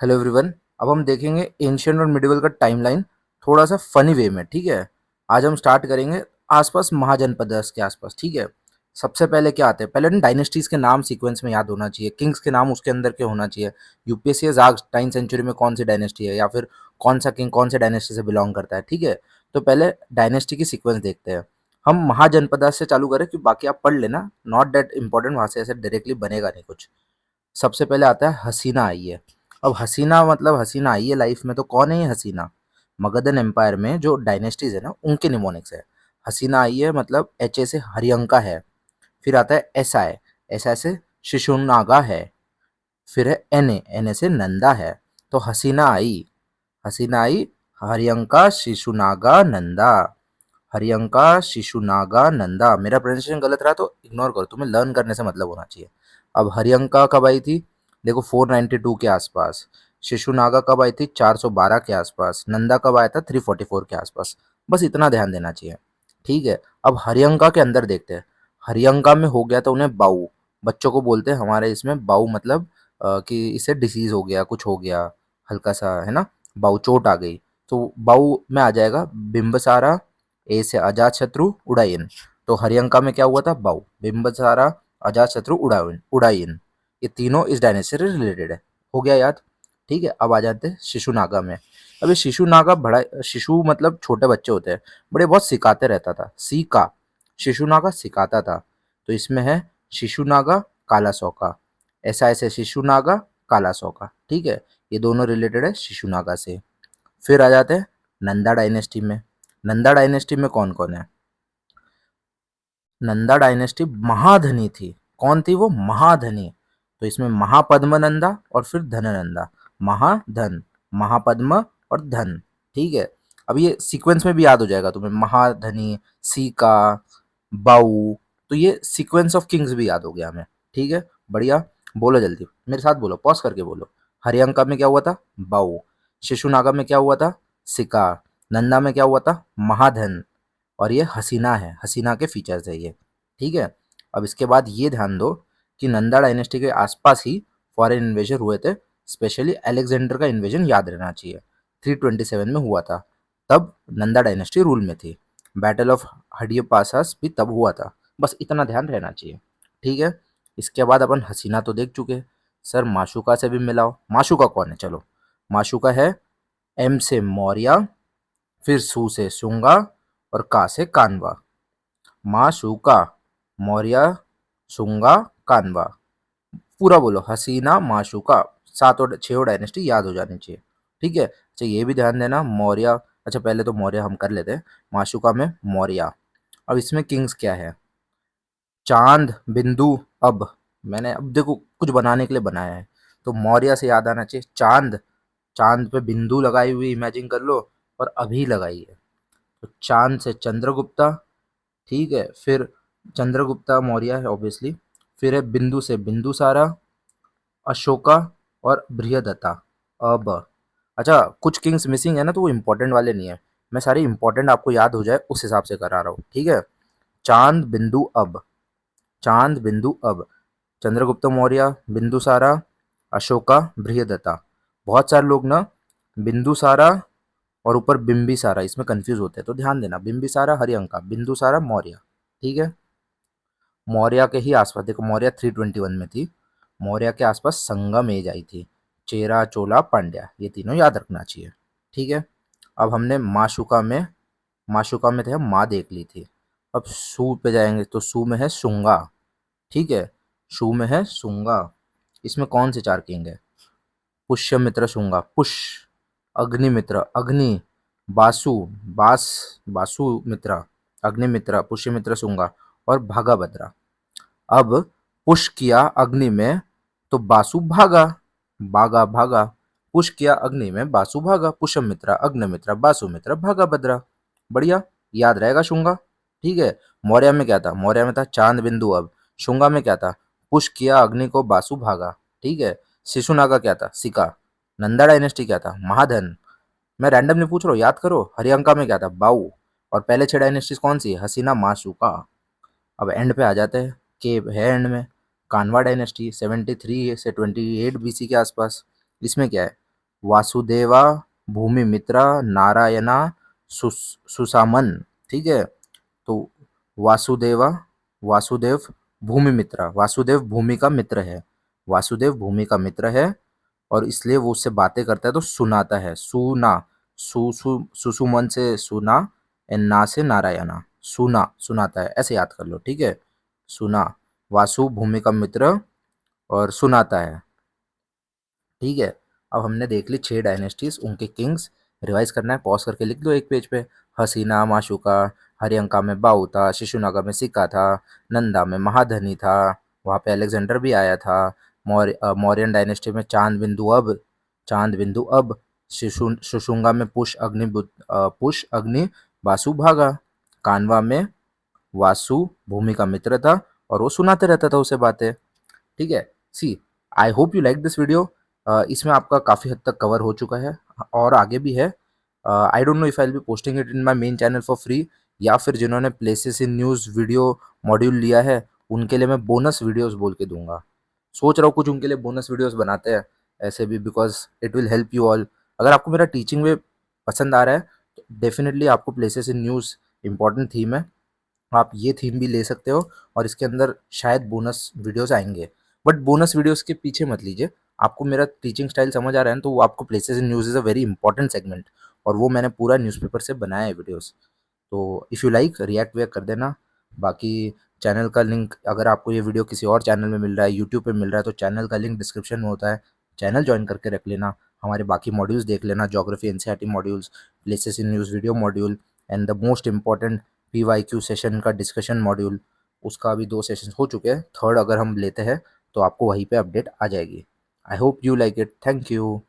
Hello everyone. अब हम देखेंगे एंशियंट और मिडिवल का टाइमलाइन थोड़ा सा फनी वे में। ठीक है, आज हम स्टार्ट करेंगे आसपास महाजनपद के आसपास। ठीक है, सबसे पहले क्या आते हैं, पहले ना डायनेस्टीज के नाम सीक्वेंस में याद होना चाहिए, किंग्स के नाम उसके अंदर के होना चाहिए। यूपीएससी आस्क्ड 9th सेंचुरी में कौन सी डायनेस्टी है या फिर कौन सा किंग कौन से डायनेस्टी से बिलोंग करता है। ठीक है, तो पहले डायनेस्टी की सीक्वेंस देखते हैं। हम महाजनपद से चालू करें कि बाकी आप पढ़ लेना, नॉट दैट इंपॉर्टेंट, वहां से ऐसे डायरेक्टली बनेगा नहीं कुछ। सबसे पहले आता है हसीना आई है। अब हसीना मतलब हसीना आई है लाइफ में, तो कौन है ये हसीना? मगधन एम्पायर में जो डायनेस्टीज है ना उनके निमोनिक्स है। हसीना आई है मतलब एच ए से हरियंका है। फिर आता है एस आई, एस आई से शिशुनागा है। फिर है एन ए से नंदा है। तो हसीना आई, हसीना आई, हरियंका शिशुनागा नंदा, हरियंका शिशुनागा नंदा। मेरा प्रोनाउंसिएशन गलत रहा तो इग्नोर करो, तुम्हें लर्न करने से मतलब होना चाहिए। अब हरियंका कब आई थी? देखो 492 के आसपास। शिशुनागा कब आई थी? 412 के आसपास। नंदा कब आया था? 344 के आसपास। बस इतना ध्यान देना चाहिए। ठीक है, अब हरियंका के अंदर देखते हैं। हरियंका में हो गया था उन्हें बाऊ। बच्चों को बोलते हैं हमारे इसमें बाऊ, मतलब कि इसे डिसीज हो गया, कुछ हो गया हल्का सा, है ना, बाऊ चोट आ गई। तो बाऊ में आ जाएगा बिंबसारा, ए से अजातशत्रु उदयन। तो हरियंका में क्या हुआ था? बाऊ, बिंबसारा, अजातशत्रु उदयन उदयन, ये तीनों इस डायनेस्टी से रिलेटेड है। हो गया याद? ठीक है, अब आ जाते हैं शिशुनागा में। अब ये शिशुनागा बड़ा, शिशु मतलब छोटे बच्चे होते हैं, बड़े बहुत सिखाते रहता था, सीका, शिशुनागा सिखाता था। तो इसमें है शिशुनागा, काला सौका, ऐसा ऐसे शिशुनागा, काला सौका। ठीक है, ये दोनों रिलेटेड है शिशुनागा से। फिर आ जाते हैं नंदा डायनेस्टी में। नंदा डायनेस्टी में कौन कौन है? नंदा डायनेस्टी महाधनी थी। कौन थी वो? महाधनी। तो इसमें महापद्मनंदा और फिर धननंदा। महाधन, महापद्म और धन। ठीक है, अब ये सीक्वेंस में भी याद हो जाएगा तुम्हें, महाधनी, सीका, बाऊ। तो ये सीक्वेंस ऑफ किंग्स भी याद हो गया हमें। ठीक है, बढ़िया। बोलो जल्दी मेरे साथ, बोलो, पॉज करके बोलो। हरियंका में क्या हुआ था? बाऊ। शिशुनागा में क्या हुआ था? सिका। नंदा में क्या हुआ था? महाधन। और ये हसीना है, हसीना के फीचर्स है ये। ठीक है, अब इसके बाद ये ध्यान दो कि नंदा डायनेस्टी के आसपास ही फॉरेन इन्वेजन हुए थे। स्पेशली अलेक्जेंडर का इन्वेजन याद रहना चाहिए, 327 में हुआ था। तब नंदा डायनेस्टी रूल में थी। बैटल ऑफ हडियपासास भी तब हुआ था। बस इतना ध्यान रहना चाहिए। ठीक है, इसके बाद अपन हसीना तो देख चुके। सर माशुका से भी मिलाओ। माशुका कौन है? चलो, माशुका है एम से मौर्य, फिर सू से शुंगा और का से कानवा। माशुका, मौर्य, शुंगा, कानवा। पूरा बोलो, हसीना, माशुका। सातों छह डायनेस्टी याद हो जानी चाहिए। ठीक है, अच्छा ये भी ध्यान देना, मौर्य, अच्छा पहले तो मौर्य हम कर लेते हैं। माशुका में मौर्य। अब इसमें किंग्स क्या है? चांद, बिंदु, अब। मैंने अब देखो कुछ बनाने के लिए बनाया है, तो मौर्य से याद आना चाहिए चांद। चांद पे बिंदु लगाई हुई इमेजिन कर लो, और अभी लगाई है। तो चांद से चंद्रगुप्ता। ठीक है, फिर चंद्रगुप्ता मौर्य है ऑब्वियसली। फिर है बिंदु से बिंदुसारा, अशोका और बृहदत्ता। अब अच्छा कुछ किंग्स मिसिंग है ना, तो वो इंपॉर्टेंट वाले नहीं है। मैं सारे इंपॉर्टेंट आपको याद हो जाए उस हिसाब से करा रहा हूँ। ठीक है, चांद बिंदु अब, चांद बिंदु अब, चंद्रगुप्त मौर्य, बिंदुसारा, अशोका, बृहदत्ता। बहुत सारे लोग ना बिंदुसारा और ऊपर बिंबिसारा इसमें कंफ्यूज होते हैं, तो ध्यान देना, बिंबिसारा हरिअंका, बिंदुसारा मौर्य। ठीक है, मौर्य के ही आसपास देखो, मौर्य 321 में थी। मौर्य के आसपास संगम एज आई थी, चेरा, चोला, पांड्या, ये तीनों याद रखना चाहिए। ठीक है, अब हमने माशुका में, माशुका में थे हम, माँ देख ली थी। अब सू पे जाएंगे तो सू में है शुंगा। ठीक है, शू में है शुंगा। इसमें कौन से चार किंग है? पुष्यमित्र शुंगा, पुष्य, अग्निमित्र अग्नि, बासु, बास, बासुमित्र, अग्निमित्र, पुष्यमित्र शुंगा और भागाभद्रा। अब पुश किया अग्नि में तो बासु भागा, भागा भागा। पुश किया अग्नि में, बासु भागा, पुष्यमित्र, अग्निमित्र, बासुमित्र, भागाभद्रा। बढ़िया, याद रहेगा शुंगा। ठीक है, मौर्य में क्या था? मौर्य में था चांद बिंदु अब। शुंगा में क्या था? पुश किया अग्नि को, बासु भागा। ठीक है, शिशुनागा क्या था? सिका। नंदा डायनेस्टी क्या था? महाधन। मैं रैंडमली पूछ रहा हूँ, याद करो। हरियंका में क्या था? बाऊ। और पहले छह डायनेस्टीज कौन सी? हसीना, माशुका। अब एंड पे आ जाते हैं, के है एंड में। कानवा डायनेस्टी 73 से 28 बीसी के आसपास। इसमें क्या है? वासुदेवा, भूमिमित्रा, नारायणा, सुसामन। ठीक है, तो वासुदेवा, वासुदेव, भूमिमित्रा, वासुदेव भूमि का मित्र है, वासुदेव भूमि का मित्र है और इसलिए वो उससे बातें करता है तो सुनाता है। सुना, सुसुमन से सुना, एंड ना से नारायणा, सुना सुनाता है, ऐसे याद कर लो। ठीक है, सुना, वासु भूमि का मित्र और सुनाता है। ठीक है, अब हमने देख ली 6 डायनेस्टीज, उनके किंग्स। रिवाइज करना है, पॉज करके लिख दो एक पेज पे। हसीना, माशुका, हरियंका में बाऊ था, शिशुनागा में सिक्का था, नंदा में महाधनी था, वहाँ पे अलेक्जेंडर भी आया था। मौर्यन डायनेस्टी में चांद बिंदु अब, शुशुंगा में पुष अग्नि वासु भागा, कानवा में वासु भूमि का मित्र था और वो सुनाते रहता था उसे बातें। ठीक है, see, I hope you like this video. इसमें आपका काफ़ी हद तक कवर हो चुका है और आगे भी है। I don't know if I will be posting it in my main channel for free, या फिर जिन्होंने places in news video module लिया है उनके लिए मैं बोनस वीडियोस बोल के दूंगा। सोच रहा हूँ कुछ उनके लिए बोनस वीडियोस बनाते हैं ऐसे भी, because it will help you all. अगर आपको मेरा टीचिंग वे पसंद आ रहा है तो डेफिनेटली आपको places in news important theme है, आप ये थीम भी ले सकते हो और इसके अंदर शायद बोनस वीडियोस आएंगे। बट बोनस वीडियोस के पीछे मत लीजिए, आपको मेरा टीचिंग स्टाइल समझ आ रहा है ना, तो वो आपको places in news is a very important segment और वो मैंने पूरा न्यूज़पेपर से बनाया है वीडियोस। तो इफ़ यू लाइक रिएक्ट वेक कर देना। बाकी चैनल का लिंक, अगर आपको ये वीडियो किसी और चैनल में मिल रहा है, यूट्यूब पे मिल रहा है, तो चैनल का लिंक डिस्क्रिप्शन में होता है, चैनल ज्वाइन करके रख लेना। हमारे बाकी मॉड्यूल्स देख लेना, geography NCERT modules, places in news video module, and the most important PYQ session का डिस्कशन मॉड्यूल। उसका अभी 2 सेशंस हो चुके हैं, थर्ड अगर हम लेते हैं तो आपको वहीं पे अपडेट आ जाएगी। आई hope you like it. Thank you.